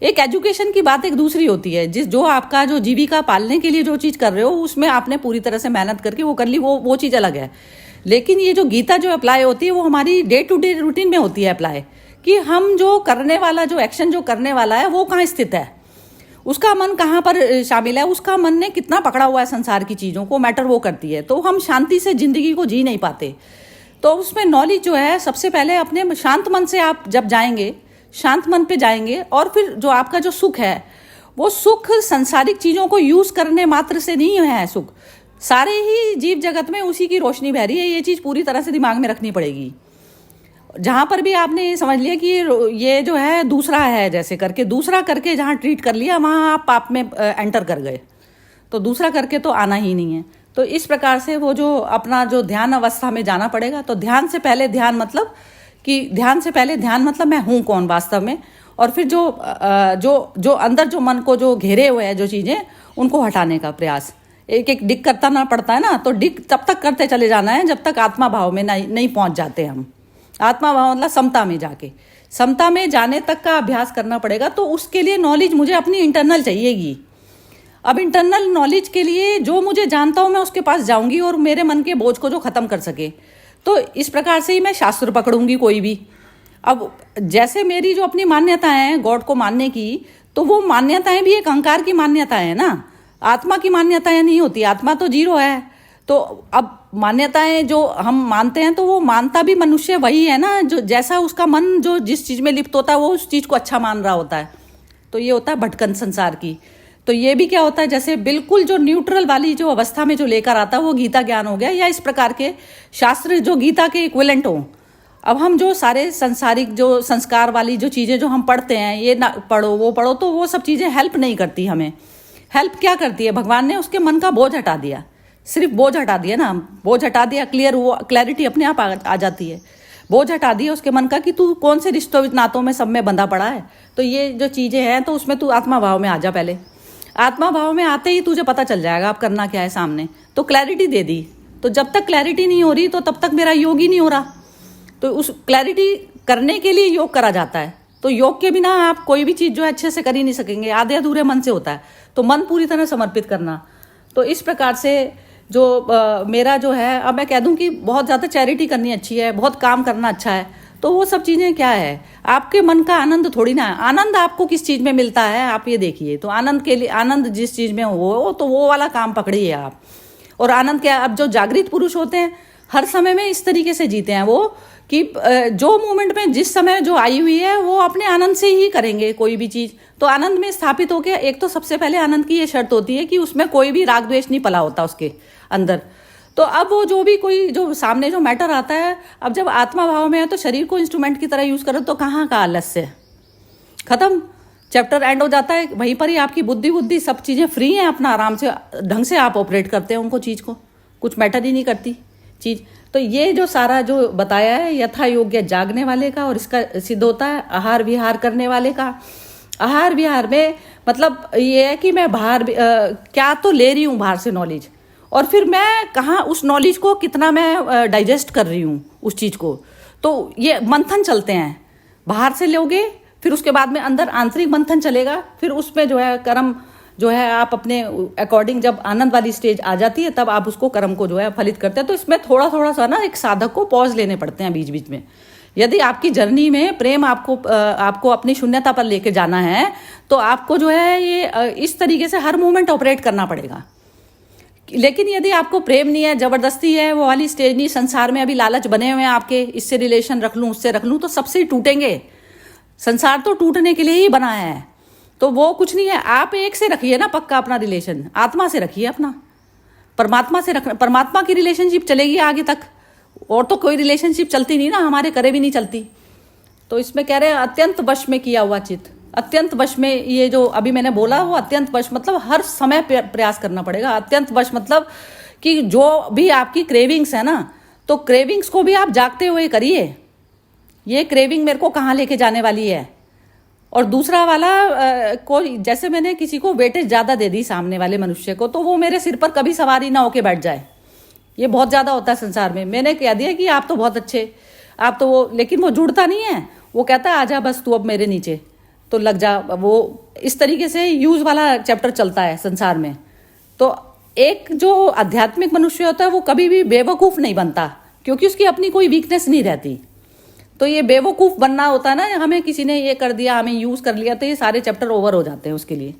एक एजुकेशन की बात एक दूसरी होती है, जो आपका जो जीविका पालने के लिए जो चीज़ कर रहे हो उसमें आपने पूरी तरह से मेहनत करके वो कर ली, वो चीज़ अलग है। लेकिन ये जो गीता जो अप्लाई होती है वो हमारी डे टू डे रूटीन में होती है अप्लाई, कि हम जो करने वाला, जो एक्शन जो करने वाला है वो कहाँ स्थित है, उसका मन कहाँ पर शामिल है, उसका मन ने कितना पकड़ा हुआ है संसार की चीज़ों को, मैटर वो करती है। तो हम शांति से जिंदगी को जी नहीं पाते। तो उसमें नॉलेज जो है सबसे पहले अपने शांत मन से आप जब जाएंगे, शांत मन पे जाएंगे, और फिर जो आपका जो सुख है वो सुख सांसारिक चीज़ों को यूज़ करने मात्र से नहीं है। सुख सारे ही जीव जगत में उसी की रोशनी बह रही है, ये चीज़ पूरी तरह से दिमाग में रखनी पड़ेगी। जहाँ पर भी आपने समझ लिया कि ये जो है दूसरा है, जैसे करके दूसरा करके जहाँ ट्रीट कर लिया वहाँ आप पाप में एंटर कर गए, तो दूसरा करके तो आना ही नहीं है। तो इस प्रकार से वो जो अपना जो ध्यान अवस्था में जाना पड़ेगा। तो ध्यान से पहले ध्यान मतलब कि ध्यान से पहले ध्यान मतलब मैं हूँ कौन वास्तव में, और फिर जो अंदर जो मन को जो घेरे हुए हैं जो चीज़ें, उनको हटाने का प्रयास। एक एक डिग करता ना पड़ता है ना, तो डिग तब तक करते चले जाना है जब तक आत्मा भाव में नहीं पहुंच जाते हम। आत्मा भाव मतलब समता में जाके, समता में जाने तक का अभ्यास करना पड़ेगा। तो उसके लिए नॉलेज मुझे अपनी इंटरनल चाहिएगी। अब इंटरनल नॉलेज के लिए जो मुझे जानता हूँ मैं उसके पास जाऊंगी और मेरे मन के बोझ को जो खत्म कर सके। तो इस प्रकार से ही मैं शास्त्र पकड़ूंगी कोई भी। अब जैसे मेरी जो अपनी मान्यताएं हैं गॉड को मानने की, तो वो मान्यताएं भी एक अहंकार की मान्यताएं है ना, आत्मा की मान्यताएं नहीं होती। आत्मा तो जीरो है। तो अब मान्यताएं जो हम मानते हैं, तो वो मानता भी मनुष्य वही है ना, जो जैसा उसका मन जो जिस चीज में लिप्त होता है वो उस चीज को अच्छा मान रहा होता है। तो ये होता है भटकन संसार की। तो ये भी क्या होता है, जैसे बिल्कुल जो न्यूट्रल वाली जो अवस्था में जो लेकर आता है वो गीता ज्ञान हो गया, या इस प्रकार के शास्त्र जो गीता के इक्विवेलेंट हो। अब हम जो सारे संसारिक जो संस्कार वाली जो चीज़ें जो हम पढ़ते हैं, ये ना पढ़ो वो पढ़ो, तो वो सब चीज़ें हेल्प नहीं करती हमें। हेल्प क्या करती है, भगवान ने उसके मन का बोझ हटा दिया, सिर्फ बोझ हटा दिया ना, बोझ हटा दिया, क्लैरिटी अपने आप आ जाती है। बोझ हटा दिया उसके मन का कि तू कौन से रिश्तों नातों में सब में बंधा पड़ा है। तो ये जो चीज़ें हैं तो उसमें तू आत्मा भाव में आ जा। पहले आत्मा भाव में आते ही तुझे पता चल जाएगा आप करना क्या है सामने। तो क्लैरिटी दे दी। तो जब तक क्लैरिटी नहीं हो रही तो तब तक मेरा योग ही नहीं हो रहा। तो उस क्लैरिटी करने के लिए योग करा जाता है। तो योग के बिना आप कोई भी चीज़ जो है अच्छे से कर ही नहीं सकेंगे, आधे अधूरे मन से होता है। तो मन पूरी तरह समर्पित करना। तो इस प्रकार से जो मेरा जो है, अब मैं कह दूं कि बहुत ज़्यादा चैरिटी करनी अच्छी है, बहुत काम करना अच्छा है, तो वो सब चीज़ें क्या है, आपके मन का आनंद थोड़ी ना है। आनंद आपको किस चीज़ में मिलता है आप ये देखिए। तो आनंद के लिए, आनंद जिस चीज़ में हो तो वो वाला काम पकड़िए आप। और आनंद क्या, अब जो जागृत पुरुष होते हैं हर समय में इस तरीके से जीते हैं वो कि जो मोमेंट में जिस समय जो आई हुई है वो अपने आनंद से ही करेंगे कोई भी चीज़। तो आनंद में स्थापित होकर, एक तो सबसे पहले आनंद की ये शर्त होती है कि उसमें कोई भी राग द्वेष नहीं पला होता उसके अंदर। तो अब वो जो भी कोई जो सामने जो मैटर आता है, अब जब आत्मा भाव में है तो शरीर को इंस्ट्रूमेंट की तरह यूज करो, तो कहाँ का आलस्य खत्म, चैप्टर एंड हो जाता है। वहीं पर ही आपकी बुद्धि सब चीज़ें फ्री हैं, अपना आराम से ढंग से आप ऑपरेट करते हैं उनको, चीज़ को कुछ मैटर ही नहीं करती चीज़। तो ये जो सारा जो बताया है यथा योग्य जागने वाले का, और इसका सिद्ध होता है आहार विहार करने वाले का। आहार विहार में मतलब ये है कि मैं बाहर क्या तो ले रही हूँ बाहर से नॉलेज, और फिर मैं कहाँ उस नॉलेज को कितना मैं डाइजेस्ट कर रही हूँ उस चीज़ को। तो ये मंथन चलते हैं, बाहर से लोगे फिर उसके बाद में अंदर आंतरिक मंथन चलेगा, फिर उसमें जो है कर्म जो है आप अपने अकॉर्डिंग, जब आनंद वाली स्टेज आ जाती है तब आप उसको कर्म को जो है फलित करते हैं। तो इसमें थोड़ा थोड़ा सा ना एक साधक को पॉज लेने पड़ते हैं बीच बीच में। यदि आपकी जर्नी में प्रेम आपको अपनी शून्यता पर लेके जाना है, तो आपको जो है ये इस तरीके से हर मोमेंट ऑपरेट करना पड़ेगा। लेकिन यदि आपको प्रेम नहीं है, जबरदस्ती है, वो वाली स्टेज नहीं, संसार में अभी लालच बने हुए हैं आपके, इससे रिलेशन रख लूं उससे रख लूं, तो सबसे ही टूटेंगे। संसार तो टूटने के लिए ही बना है। तो वो कुछ नहीं है, आप एक से रखिए ना पक्का अपना रिलेशन, आत्मा से रखिए अपना, परमात्मा से रखना। परमात्मा की रिलेशनशिप चलेगी आगे तक, और तो कोई रिलेशनशिप चलती नहीं ना, हमारे करे भी नहीं चलती। तो इसमें कह रहे हैं अत्यंत वश में किया हुआ चित्त। अत्यंत वश में, ये जो अभी मैंने बोला वो अत्यंत वश मतलब हर समय प्रयास करना पड़ेगा। अत्यंत वश मतलब कि जो भी आपकी क्रेविंग्स है ना, तो क्रेविंग्स को भी आप जागते हुए करिए, ये क्रेविंग मेरे को कहाँ लेके जाने वाली है। और दूसरा वाला को, जैसे मैंने किसी को वेटेज ज़्यादा दे दी सामने वाले मनुष्य को, तो वो मेरे सिर पर कभी सवारी ना होके बैठ जाए। ये बहुत ज़्यादा होता है संसार में। मैंने कह दिया कि आप तो बहुत अच्छे, आप तो वो, लेकिन वो जुड़ता नहीं है। वो कहता है आजा बस तू अब मेरे नीचे तो लग जा। वो इस तरीके से यूज वाला चैप्टर चलता है संसार में। तो एक जो आध्यात्मिक मनुष्य होता है वो कभी भी बेवकूफ़ नहीं बनता, क्योंकि उसकी अपनी कोई वीकनेस नहीं रहती। तो ये बेवकूफ़ बनना होता है ना, हमें किसी ने ये कर दिया, हमें यूज़ कर लिया, तो ये सारे चैप्टर ओवर हो जाते हैं उसके लिए,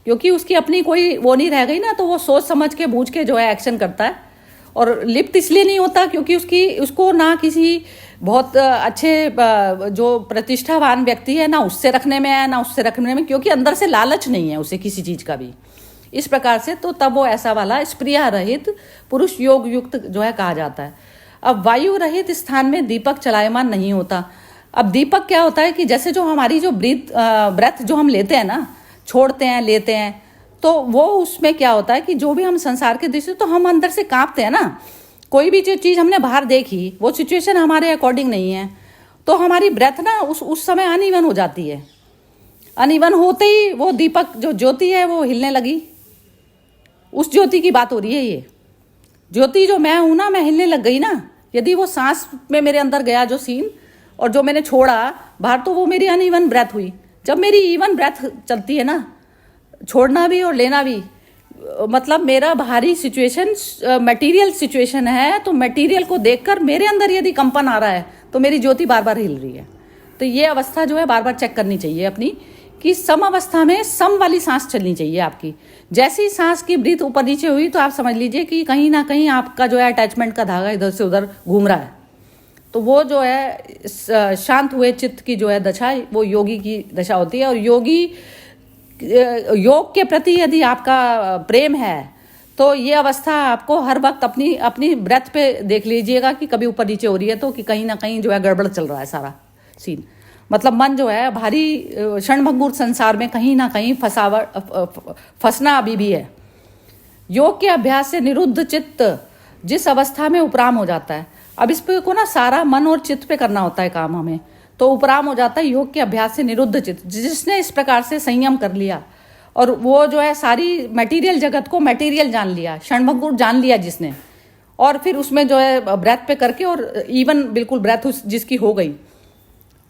क्योंकि उसकी अपनी कोई वो नहीं रह गई ना। तो वो सोच समझ के बूझ के जो है एक्शन करता है। और लिप्त इसलिए नहीं होता क्योंकि उसको ना किसी बहुत अच्छे जो प्रतिष्ठावान व्यक्ति है ना उससे रखने में है, ना उससे रखने में, क्योंकि अंदर से लालच नहीं है उसे किसी चीज़ का भी। इस प्रकार से तो तब वो ऐसा वाला स्प्रिया रहित पुरुष योग युक्त जो है कहा जाता है। अब वायु रहित स्थान में दीपक चलायमान नहीं होता। अब दीपक क्या होता है कि जैसे जो हमारी जो ब्रेथ जो हम लेते हैं ना, छोड़ते हैं लेते हैं, तो वो उसमें क्या होता है कि जो भी हम संसार के दृष्टि, तो हम अंदर से कांपते हैं ना। कोई भी जो चीज़ हमने बाहर देखी, वो सिचुएशन हमारे अकॉर्डिंग नहीं है, तो हमारी ब्रेथ ना उस समय अनइवन हो जाती है। अनइवन होते ही वो दीपक जो ज्योति है वो हिलने लगी। उस ज्योति की बात हो रही है ये ज्योति, जो मैं हूं ना, मैं हिलने लग गई ना। यदि वो सांस में मेरे अंदर गया जो सीन, और जो मैंने छोड़ा बाहर, तो वो मेरी अनइवन ब्रेथ हुई। जब मेरी इवन ब्रेथ चलती है ना, छोड़ना भी और लेना भी, मतलब मेरा बाहरी सिचुएशन मटेरियल सिचुएशन है, तो मटेरियल को देखकर मेरे अंदर यदि कंपन आ रहा है, तो मेरी ज्योति बार बार हिल रही है। तो ये अवस्था जो है बार बार चेक करनी चाहिए अपनी, कि सम अवस्था में सम वाली सांस चलनी चाहिए आपकी। जैसी सांस की ब्रीथ ऊपर नीचे हुई, तो आप समझ लीजिए कि कहीं ना कहीं आपका जो है अटैचमेंट का धागा इधर से उधर घूम रहा है। तो वो जो है शांत हुए चित्त की जो है दशा, वो योगी की दशा होती है। और योग के प्रति यदि आपका प्रेम है, तो ये अवस्था आपको हर वक्त अपनी अपनी ब्रेथ पे देख लीजिएगा कि कभी ऊपर नीचे हो रही है, तो कि कहीं ना कहीं जो है गड़बड़ चल रहा है सारा सीन। मतलब मन जो है भारी क्षणभंगुर संसार में कहीं ना कहीं फंसना अभी भी है। योग के अभ्यास से निरुद्ध चित्त जिस अवस्था में उपराम हो जाता है, अब इस पे को ना सारा मन और चित्त पे करना होता है काम हमें, तो उपराम हो जाता है योग के अभ्यास से निरुद्ध चित्त, जिसने इस प्रकार से संयम कर लिया और वो जो है सारी मटेरियल जगत को मटेरियल जान लिया, क्षणभंगुर जान लिया जिसने, और फिर उसमें जो है ब्रेथ पे करके और इवन बिल्कुल ब्रेथ जिसकी हो गई,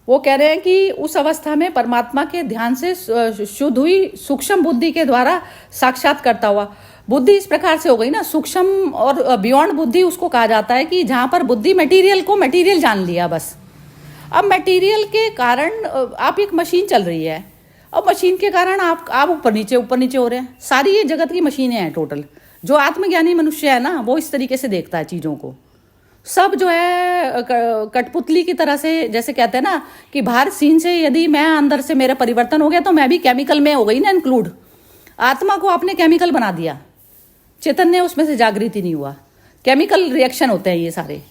वो कह रहे हैं कि उस अवस्था में परमात्मा के ध्यान से शुद्ध हुई सूक्ष्म बुद्धि के द्वारा साक्षात करता हुआ। बुद्धि इस प्रकार से हो गई ना, सूक्ष्म और बियॉन्ड बुद्धि उसको कहा जाता है कि जहाँ पर बुद्धि मटेरियल को मटेरियल जान लिया बस। अब मटेरियल के कारण आप एक मशीन चल रही है, अब मशीन के कारण आप ऊपर नीचे हो रहे हैं। सारी ये जगत की मशीनें हैं टोटल। जो आत्मज्ञानी मनुष्य है ना, वो इस तरीके से देखता है चीज़ों को। सब जो है कठपुतली की तरह से, जैसे कहते हैं ना कि बाहर सीन से यदि मैं अंदर से मेरा परिवर्तन हो गया, तो मैं भी केमिकल में हो गई ना इंक्लूड। आत्मा को आपने केमिकल बना दिया, चैतन्य उसमें से जागृति नहीं हुआ। केमिकल रिएक्शन होते हैं ये सारे।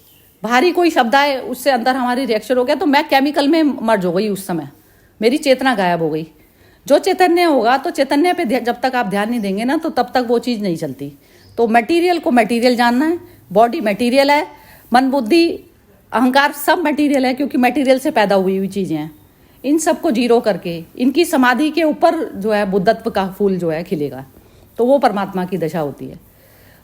बाहरी कोई शब्द आए, उससे अंदर हमारी रिएक्शन हो गया, तो मैं केमिकल में मर्ज हो गई। उस समय मेरी चेतना गायब हो गई। जो चैतन्य होगा, तो चैतन्य पे जब तक आप ध्यान नहीं देंगे ना, तो तब तक वो चीज़ नहीं चलती। तो मटीरियल को मटीरियल जानना है, बॉडी मटीरियल है, मन बुद्धि अहंकार सब मटीरियल है, क्योंकि मटीरियल से पैदा हुई हुई चीज़ें हैं। इन सब को जीरो करके इनकी समाधि के ऊपर जो है बुद्धत्व का फूल जो है खिलेगा, तो वो परमात्मा की दशा होती है।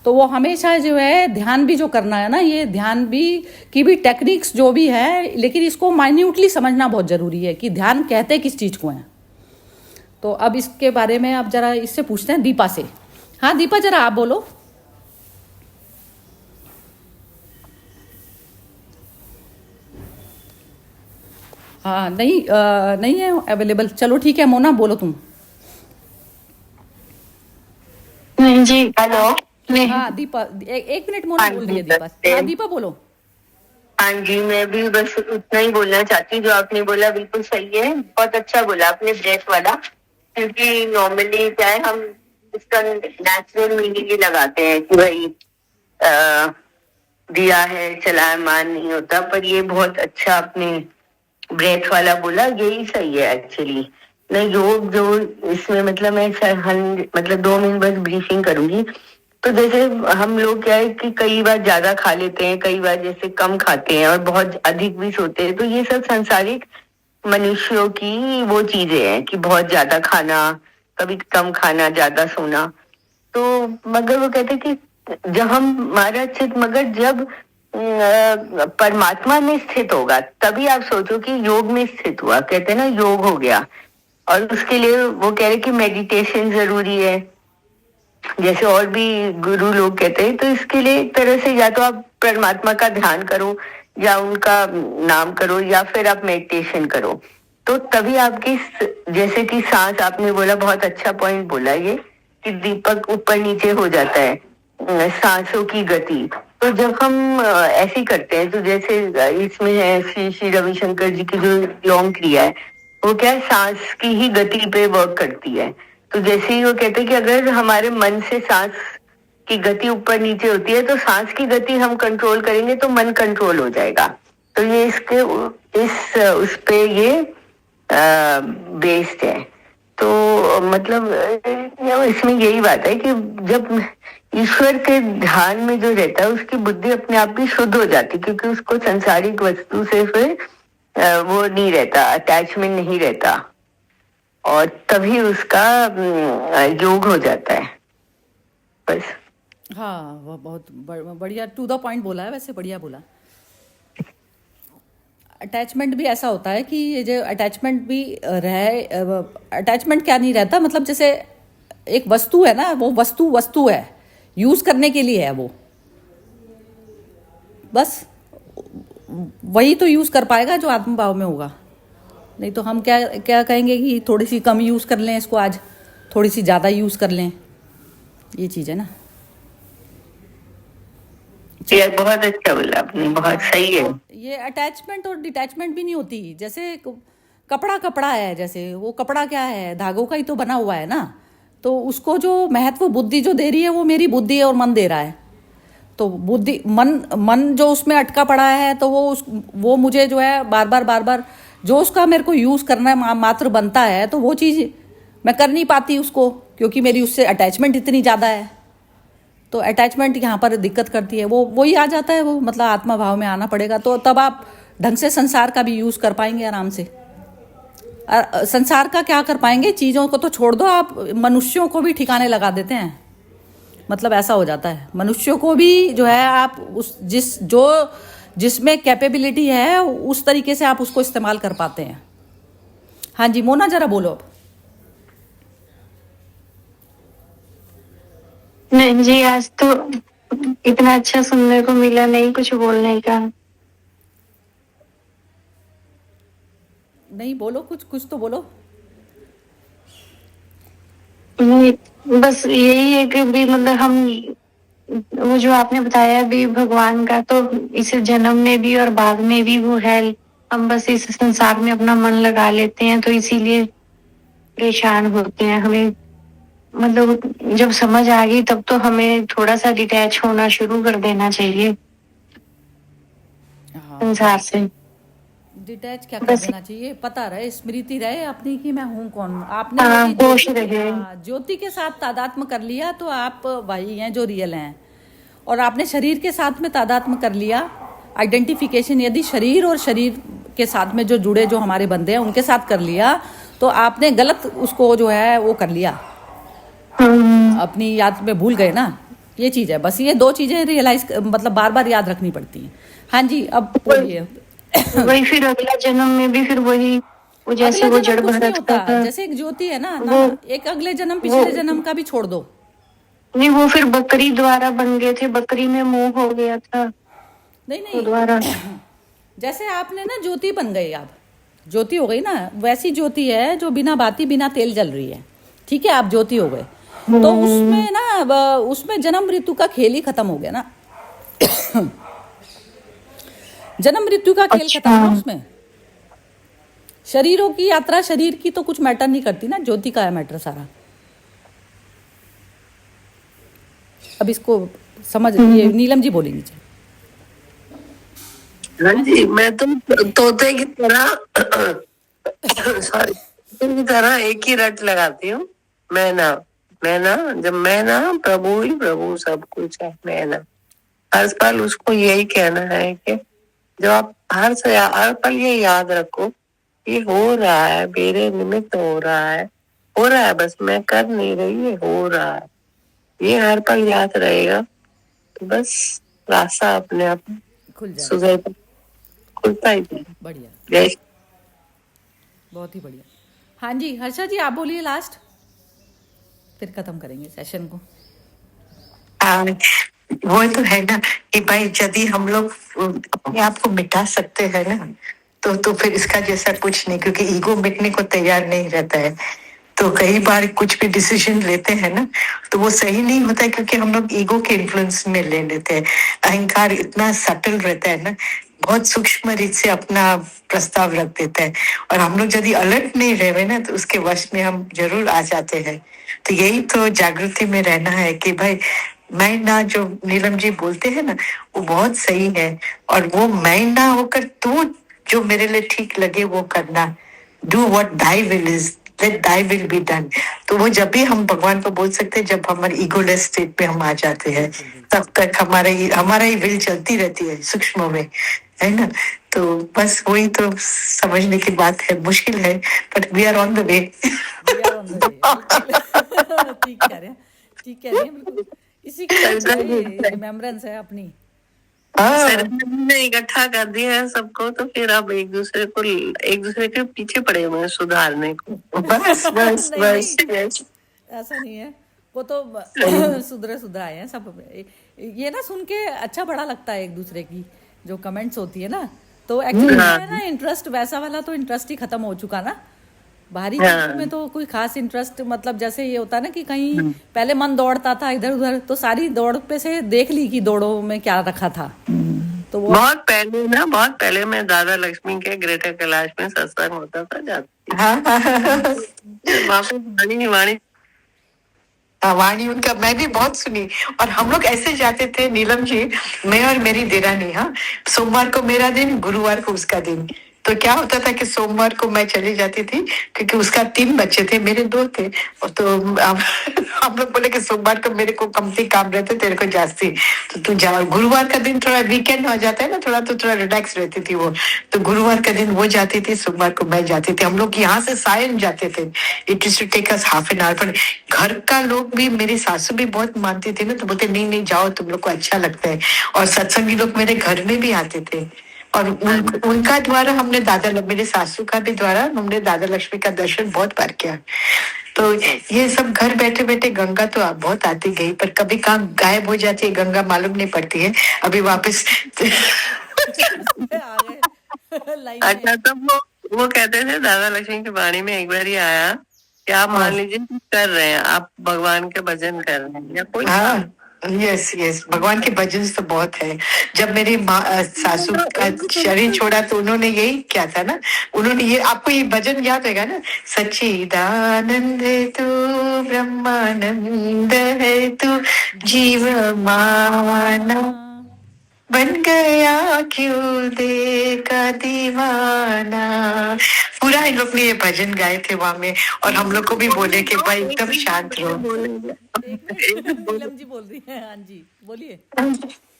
तो वो हमेशा जो है ध्यान भी जो करना है ना, ये ध्यान भी की भी टेक्निक्स जो भी है, लेकिन इसको माइन्यूटली समझना बहुत ज़रूरी है कि ध्यान कहते किस चीज़ को है। तो अब इसके बारे में आप जरा इससे पूछते हैं दीपा से। हाँ दीपा, जरा आप बोलो। हाँ नहीं है अवेलेबल। चलो ठीक है, मोना बोलो तुम। नहीं जी, हेलो। हाँ दीपा, एक मिनट मोना बोल रही है दीपा। हाँ दीपा बोलो। हाँ जी, मैं भी बस उतना ही बोलना चाहती हूँ। जो आपने बोला बिल्कुल सही है, बहुत अच्छा बोला आपने ब्रेथ वाला। क्योंकि नॉर्मली क्या है, हम इसका नेचुरल मीनिंग ही लगाते हैं कि भाई दिया है चलायमान नहीं होता, पर ये बहुत अच्छा आपने ब्रेथ वाला बोला, यही सही है एक्चुअली। मैं योग जो इसमें मतलब मैं मतलब 2 मिनट बस ब्रीफिंग करूंगी। तो जैसे हम लोग क्या है कि कई बार ज्यादा खा लेते हैं, कई बार जैसे कम खाते हैं और बहुत अधिक भी सोते हैं। तो ये सब सांसारिक मनुष्यों की वो चीजें हैं कि बहुत ज्यादा खाना, कभी कम खाना, ज्यादा सोना। तो मगर वो कहते कि जब हमारा चित्त मगर जब परमात्मा में स्थित होगा, तभी आप सोचो कि योग में स्थित हुआ, कहते हैं ना योग हो गया। और उसके लिए वो कह रहे कि मेडिटेशन जरूरी है, जैसे और भी गुरु लोग कहते हैं। तो इसके लिए एक तरह से या तो आप परमात्मा का ध्यान करो, या उनका नाम करो, या फिर आप मेडिटेशन करो। तो तभी आपकी, जैसे कि सांस आपने बोला, बहुत अच्छा पॉइंट बोला ये, कि दीपक ऊपर नीचे हो जाता है, सांसों की गति। तो जब हम ऐसे करते हैं, तो जैसे इसमें है श्री रविशंकर जी की जो लॉन्ग क्रिया है, वो क्या है, सांस की ही गति पे वर्क करती है। तो जैसे ही वो कहते हैं कि अगर हमारे मन से सांस की गति ऊपर नीचे होती है, तो सांस की गति हम कंट्रोल करेंगे तो मन कंट्रोल हो जाएगा। तो ये इसके इस उस पे ये बेस्ड है। तो मतलब इसमें यही बात है कि जब ईश्वर के ध्यान में जो रहता है उसकी बुद्धि अपने आप ही शुद्ध हो जाती, क्योंकि उसको संसारिक वस्तु से फिर वो नहीं रहता, अटैचमेंट नहीं रहता, और तभी उसका योग हो जाता है। बस। हाँ, वो बहुत बढ़िया टू द पॉइंट बोला है, वैसे बढ़िया बोला। अटैचमेंट भी ऐसा होता है कि ये जो अटैचमेंट भी रहे, अटैचमेंट क्या नहीं रहता, मतलब जैसे एक वस्तु है ना, वो वस्तु है, यूज करने के लिए है वो, बस वही तो यूज कर पाएगा जो आत्म भाव में होगा। नहीं तो हम क्या क्या कहेंगे कि थोड़ी सी कम यूज कर लें इसको, आज थोड़ी सी ज्यादा यूज कर लें, ये चीज है ना। ये बहुत अच्छा बोला आपने, बहुत सही है। ये अटैचमेंट और डिटैचमेंट भी नहीं होती। जैसे कपड़ा है, जैसे वो कपड़ा क्या है, धागों का ही तो बना हुआ है ना, तो उसको जो महत्व बुद्धि जो दे रही है वो मेरी बुद्धि है और मन दे रहा है। तो बुद्धि मन जो उसमें अटका पड़ा है, तो वो मुझे जो है बार बार जो उसका मेरे को यूज करना मात्र बनता है, तो वो चीज मैं कर नहीं पाती उसको, क्योंकि मेरी उससे अटैचमेंट इतनी ज्यादा है। तो अटैचमेंट यहाँ पर दिक्कत करती है, वो ही आ जाता है, वो मतलब आत्मा भाव में आना पड़ेगा, तो तब आप ढंग से संसार का भी यूज कर पाएंगे आराम से। संसार का क्या कर पाएंगे, चीजों को तो छोड़ दो, आप मनुष्यों को भी ठिकाने लगा देते हैं, मतलब ऐसा हो जाता है। मनुष्यों को भी जो है आप जिसमें कैपेबिलिटी है उस तरीके से आप उसको इस्तेमाल कर पाते हैं। हाँ जी मोना, जरा बोलो अब। नहीं जी, आज तो इतना अच्छा सुनने को मिला, नहीं कुछ बोलने का। नहीं बोलो, कुछ तो बोलो। नहीं, बस यही है कि भी मतलब हम वो जो आपने बताया भी भगवान का, तो इस जन्म में भी और बाद में भी वो है। हम बस इस संसार में अपना मन लगा लेते हैं, तो इसीलिए परेशान होते हैं। हमें मतलब जब समझ आ गई तब तो हमें थोड़ा सा डिटैच होना शुरू कर देना चाहिए संसार से। डिटैच क्या कर देना चाहिए, पता रहे, स्मृति रहे अपनी कि मैं हूँ कौन। आपने होश रहे, ज्योति के साथ तादात्म्य कर लिया तो आप वही हैं जो रियल हैं। और आपने शरीर के साथ में तादात्म्य कर लिया, आइडेंटिफिकेशन यदि शरीर और शरीर के साथ में जो जुड़े जो हमारे बंदे हैं उनके साथ कर लिया, तो आपने गलत उसको जो है वो कर लिया, अपनी याद में भूल गए ना। ये चीज है, बस ये दो चीजें रियलाइज मतलब बार बार याद रखनी पड़ती हैं। हाँ जी, अब बोलिए। वही फिर अगला जन्म में भी फिर वही वो जैसे वो जड़ भरत का, जैसे एक ज्योति है ना, एक अगले जन्म पिछले जन्म का भी छोड़ दो। नहीं, वो फिर बकरी द्वारा बन गए थे, बकरी में मोह हो गया था। नहीं द्वारा जैसे आपने ना ज्योति बन गई, आप ज्योति हो गई ना, वैसी ज्योति है जो बिना बाती बिना तेल जल रही है, ठीक है, आप ज्योति हो गए। तो उसमें ना उसमें जन्म मृत्यु का खेल ही खत्म हो गया ना। जन्म मृत्यु का खेल खत्म है उसमें। शरीरों की यात्रा, शरीर की तो कुछ मैटर नहीं करती ना, ज्योति का है मैटर सारा। अब इसको समझ, ये नीलम जी बोलेंगी जी। हाँ जी, मैं तो तोते की तरह सॉरी की तरह एक ही रट लगाती हूँ, मैं ना जब मैं ना प्रभु ही प्रभु सब कुछ है, मैं ना। हर पल उसको यही कहना है कि जब आप हर पल ये याद रखो, ये हो रहा है मेरे निमित्त, हो रहा है, बस मैं कर नहीं रही, ये हो रहा है, ये हर पल याद रहेगा, तो बस रास्ता अपने आप खुल जाएगा, खुलता ही। बढ़िया, बहुत ही बढ़िया। हाँ जी हर्षा जी, आप बोलिए लास्ट, फिर खत्म करेंगे सेशन को। वो तो है ना कि भाई यदि हम लोग अपने आप को मिटा सकते हैं ना, तो फिर इसका जैसा कुछ नहीं, क्योंकि ईगो मिटने को तैयार नहीं रहता है। तो कई बार कुछ भी डिसीजन लेते हैं ना, तो वो सही नहीं होता है, क्योंकि हम लोग ईगो के इन्फ्लुएंस में ले लेते हैं। अहंकार इतना सटल रहता है ना, बहुत सूक्ष्म रीत से अपना प्रस्ताव रख देता है, और हम लोग यदि अलर्ट नहीं रहे ना, तो उसके वश में हम जरूर आ जाते हैं। तो यही तो जागृति में रहना है कि भाई मैं ना जो नीलम जी बोलते हैं ना, वो बहुत सही है। और वो मैं ना होकर तू जो मेरे लिए ठीक लगे वो करना। Do what thy will is, let thy will be done. तो वो जब भी हम भगवान को बोल सकते हैं जब हमारे ईगोलेस स्टेट पे हम आ जाते हैं, तब तक हमारा ही विल चलती रहती है सूक्ष्म में, है ना। तो बस वही तो समझने की बात है, मुश्किल है, but we are on the way. We are on the way, बिल्कुल। ठीक कह रहे हैं, ठीक कह रही हैं, बिल्कुल इसी के लिए रिमेम्बरेंस है अपनी। हाँ, सेरेमनी ने इकट्ठा कर दिया है सबको, तो फिर अब एक दूसरे के पीछे पड़े हुए हैं सुधारने को। बस बस नहीं बस नहीं, बस। ऐसा नहीं है, वो तो सुधराए हैं सब। ये ना सुन के अच्छा बड़ा लगता है, एक दूसरे की जो कमेंट्स होती है ना, तो एक्चुअली है ना इंटरेस्ट वैसा वाला तो इंटरेस्ट ही खत्म हो चुका ना। बाहरी चीजों में तो कोई खास इंटरेस्ट, मतलब जैसे ये होता है ना कि कहीं पहले मन दौड़ता था इधर उधर, तो सारी दौड़ पे से देख ली कि दौड़ो में क्या रखा था। तो वो बहुत पहले मैं दादा लक्ष्मी के ग्रेटर कैलाश में सत्संग होता था, जाती हाँ हाँ थी। वहाँ पे वाणी हाँ, वाणी उनका मैं भी बहुत सुनी। और हम लोग ऐसे जाते थे नीलम जी, मैं और मेरी देरानी, हाँ, सोमवार को मेरा दिन, गुरुवार को उसका दिन। तो क्या होता था कि सोमवार को मैं चली जाती थी, क्योंकि उसका 3 बच्चे थे, मेरे 2 थे। और तो हम लोग बोले कि सोमवार को मेरे को कमती काम रहते, तेरे को जास्ती, तो तू जा। गुरुवार का दिन थोड़ा वीकेंड हो जाता है ना, थोड़ा रिलैक्स रहती थी वो। तो गुरुवार का दिन वो जाती थी, सोमवार को मैं जाती थी। हम लोग यहाँ से सायन जाते थे, it used to take us half an hour. पर घर का लोग भी, मेरी सासू भी बहुत मानती थी ना, तो बोलते नहीं नहीं जाओ, तुम लोग को अच्छा लगता है। और सत्संगी लोग मेरे घर में भी आते थे। और उनका द्वारा हमने मेरे सासू का भी द्वारा हमने दादा लक्ष्मी का दर्शन बहुत बार किया। तो ये सब घर बैठे बैठे गंगा तो आप बहुत आती गई, पर कभी कहाँ गायब हो जाती है गंगा, मालूम नहीं पड़ती है। अभी वापस आ गए लाइन में। अच्छा, तो वो कहते थे दादा लक्ष्मी की वाणी में एक बार ही आया कि आप मान लीजिए कुछ कर रहे हैं, आप भगवान के भजन कर रहे हैं या कोई हाँ, यस यस, भगवान के भजन तो बहुत है। जब मेरी सासू का शरीर छोड़ा तो उन्होंने यही किया था ना। उन्होंने ये, आपको ये भजन याद होगा ना, सच्चिदानंद है तू, ब्रह्मानंद है तू, जीव माना बन गया क्यों देखा दीवाना। पूरा इन लोग ने ये भजन गाए थे वहां में। और हम लोग को भी बोले कि भाई एकदम शांत रहो। नीलम जी बोल रही है, हाँ जी बोलिए।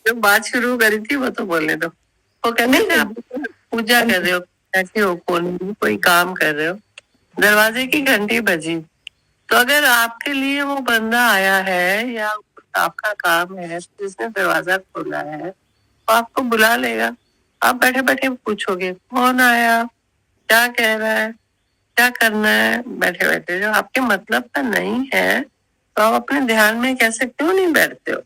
जो बात शुरू करी थी वो तो बोलने दो। वो कहते थे आप पूजा कर रहे हो, ऐसे हो, कोई काम कर रहे हो, दरवाजे की घंटी बजी, तो अगर आपके लिए वो बंदा आया है या आपका काम है, जिसने दरवाजा खोला है, तो आपको बुला लेगा। आप बैठे बैठे पूछोगे कौन आया, क्या कह रहा है, क्या करना है। बैठे बैठे जो आपके मतलब का नहीं है, तो आप अपने ध्यान में कैसे क्यों नहीं बैठते हो।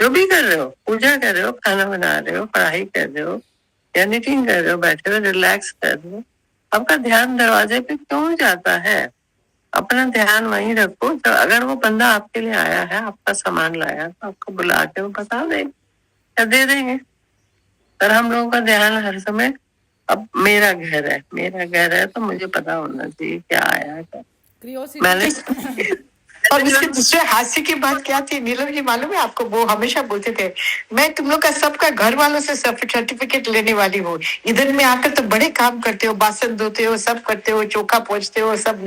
जो भी कर रहे हो, पूजा कर रहे हो, खाना बना रहे हो, पढ़ाई कर रहे हो या नीटिंग कर रहे हो, बैठे हुए रिलैक्स कर रहे हो, आपका ध्यान दरवाजे पे क्यों जाता है। अपना ध्यान वहीं रखो। तो अगर वो बंदा आपके लिए आया है, आपका सामान लाया, तो आपको बुला के वो बता देंगे या दे देंगे। पर हम लोगों का ध्यान हर समय, अब मेरा घर है तो मुझे पता होना चाहिए क्या आया क्या। मैंने और इससे दूसरे हास्य की बात क्या थी नीलम जी, मालूम है आपको? वो हमेशा बोलते थे मैं तुम लोग का सबका घर वालों से सर्टिफिकेट लेने वाली हूँ। इधर में आकर तो बड़े काम करते हो, बासन धोते हो, सब करते हो, चौका पोंछते हो, सब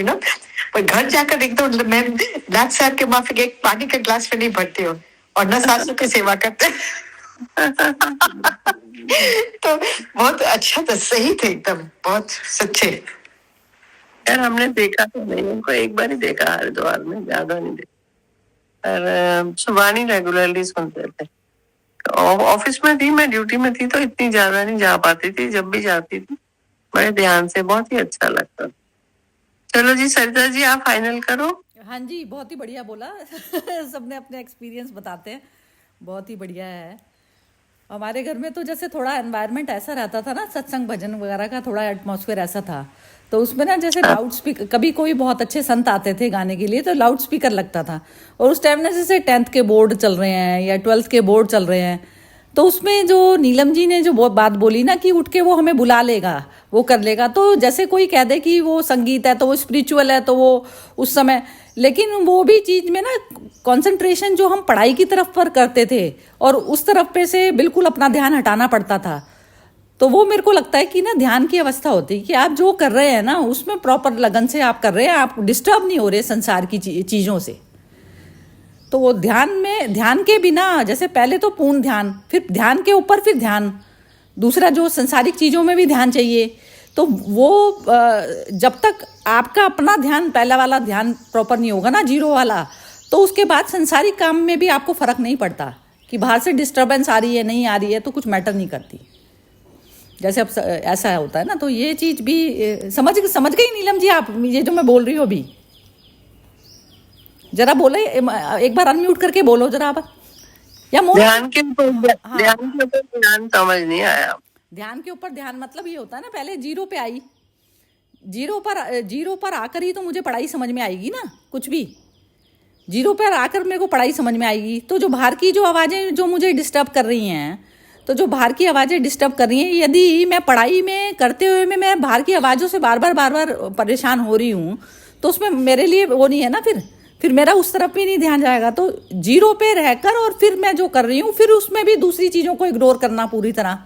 पर घर जाकर एकदम मैं लाट साहब के माफिक एक पानी का ग्लास में नहीं भरते हो और न सासू की सेवा करते। तो बहुत अच्छा था, सही थे एकदम, बहुत सच्चे। यार हमने देखा तो नहीं, उनको एक बार ही देखा हरिद्वार में, ज्यादा नहीं देखा। और सुबानी रेगुलरली सुनते थे। ऑफिस में थी, मैं ड्यूटी में थी, तो इतनी ज्यादा नहीं जा पाती थी। जब भी जाती थी बड़े ध्यान से, बहुत ही अच्छा लगता था। चलो जी सरिता जी, आप फाइनल करो। हाँ जी, बहुत ही बढ़िया बोला। सबने अपने एक्सपीरियंस बताते हैं, बहुत ही बढ़िया है। हमारे घर में तो जैसे थोड़ा एनवायरनमेंट ऐसा रहता था ना, सत्संग भजन वगैरह का थोड़ा एटमॉस्फेयर ऐसा था, तो उसमें ना जैसे लाउड स्पीकर, कभी कोई बहुत अच्छे संत आते थे गाने के लिए, तो लाउड स्पीकर लगता था। और उस टाइम ना जैसे 10th के बोर्ड चल रहे हैं या 12th के बोर्ड चल रहे हैं, तो उसमें जो नीलम जी ने जो बात बोली ना कि उठ के वो हमें बुला लेगा, वो कर लेगा, तो जैसे कोई कह दे कि वो संगीत है तो वो स्पिरिचुअल है, तो वो उस समय लेकिन वो भी चीज में ना कंसंट्रेशन जो हम पढ़ाई की तरफ पर करते थे और उस तरफ पे से बिल्कुल अपना ध्यान हटाना पड़ता था। तो वो मेरे को लगता है कि ना ध्यान की अवस्था होती है कि आप जो कर रहे हैं ना उसमें प्रॉपर लगन से आप कर रहे हैं, आप डिस्टर्ब नहीं हो रहे संसार की चीज़ों से। तो वो ध्यान के बिना, जैसे पहले तो पूर्ण ध्यान, फिर ध्यान के ऊपर फिर ध्यान, दूसरा जो संसारिक चीज़ों में भी ध्यान चाहिए। तो वो जब तक आपका अपना ध्यान, पहला वाला ध्यान प्रॉपर नहीं होगा ना, जीरो वाला, तो उसके बाद संसारिक काम में भी आपको फर्क नहीं पड़ता कि बाहर से डिस्टर्बेंस आ रही है नहीं आ रही है, तो कुछ मैटर नहीं करती। जैसे अब ऐसा होता है ना, तो ये चीज भी समझ गई नीलम जी आप ये जो मैं बोल रही हूँ अभी? जरा बोले, एक बार अनम्यूट करके बोलो जरा आप। या ध्यान के ऊपर ध्यान समझ नहीं आया। ध्यान के ऊपर ध्यान मतलब ये होता है ना, पहले जीरो पे आई, जीरो पर आकर ही तो मुझे पढ़ाई समझ में आएगी ना, कुछ भी जीरो पर आकर मेरे को पढ़ाई समझ में आएगी। तो जो बाहर की जो आवाज़ें जो मुझे डिस्टर्ब कर रही हैं, तो जो बाहर की आवाज़ें डिस्टर्ब कर रही हैं, यदि मैं पढ़ाई में करते हुए मैं बाहर की आवाज़ों से बार बार परेशान हो रही हूँ, तो उसमें मेरे लिए वो नहीं है ना, फिर मेरा उस तरफ भी नहीं ध्यान जाएगा। तो जीरो पे रहकर और फिर मैं जो कर रही हूँ, फिर उसमें भी दूसरी चीज़ों को इग्नोर करना पूरी तरह,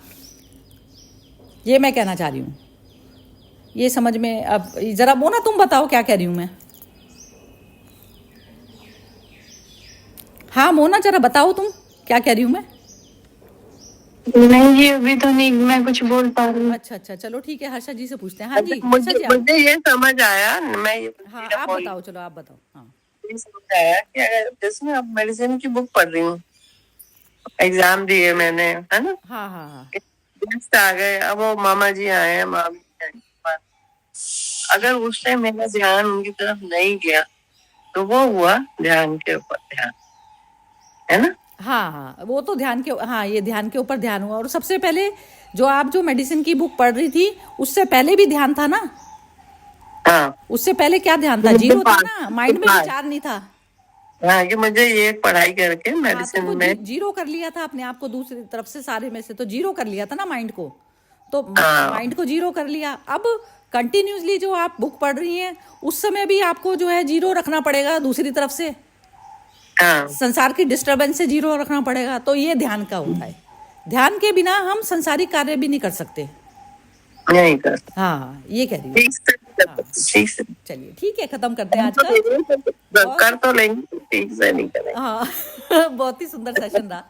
ये मैं कहना चाह रही हूँ। ये समझ में अब जरा मोना तुम बताओ क्या कह रही हूँ मैं? हाँ मोना जरा बताओ तुम क्या कह रही हूँ मैं? नहीं जी, अभी तो नहीं मैं कुछ बोल पा रही हूँ। अच्छा चलो ठीक है, हर्षा जी से पूछते हैं। हाँ जी मुझे ये समझ आया, मैं हाँ आप बताओ, चलो आप बताओ। हाँ ये समझ आया कि अगर जैसे मैं अब मेडिसिन की बुक पढ़ रही हूँ, एग्जाम दिए मैंने, है ना? हाँ गेस्ट आ गए, अब वो मामा जी आए हैं, मामी जी आए, अगर उस टाइम मेरा ध्यान उनकी तरफ नहीं गया तो वो हुआ ध्यान के ऊपर ध्यान, है ना? हाँ वो तो ध्यान के, हाँ ये ध्यान के ऊपर ध्यान हुआ। और सबसे पहले जो आप जो मेडिसिन की बुक पढ़ रही थी, उससे पहले भी ध्यान था ना? हाँ उससे पहले क्या ध्यान था? जीरो था ना, माइंड में विचार नहीं था। हाँ कि मुझे ये पढ़ाई करके मेडिसिन तो में जीरो कर लिया था अपने आप को, दूसरी तरफ से सारे में से तो जीरो कर लिया था ना माइंड को, तो माइंड को जीरो कर लिया। अब कंटिन्यूसली जो आप बुक पढ़ रही हैं, उस समय भी आपको जो है जीरो रखना पड़ेगा, दूसरी तरफ से संसार की डिस्टर्बेंस से जीरो रखना पड़ेगा। तो ये ध्यान का होता है। ध्यान के बिना हम संसारिक कार्य भी नहीं कर सकते। नहीं कर, हाँ ये कह रही हूँ। चलिए ठीक है, खत्म करते हैं आज का। कर तो लेंगे, ठीक से नहीं करेंगे। हाँ बहुत ही सुंदर सेशन रहा।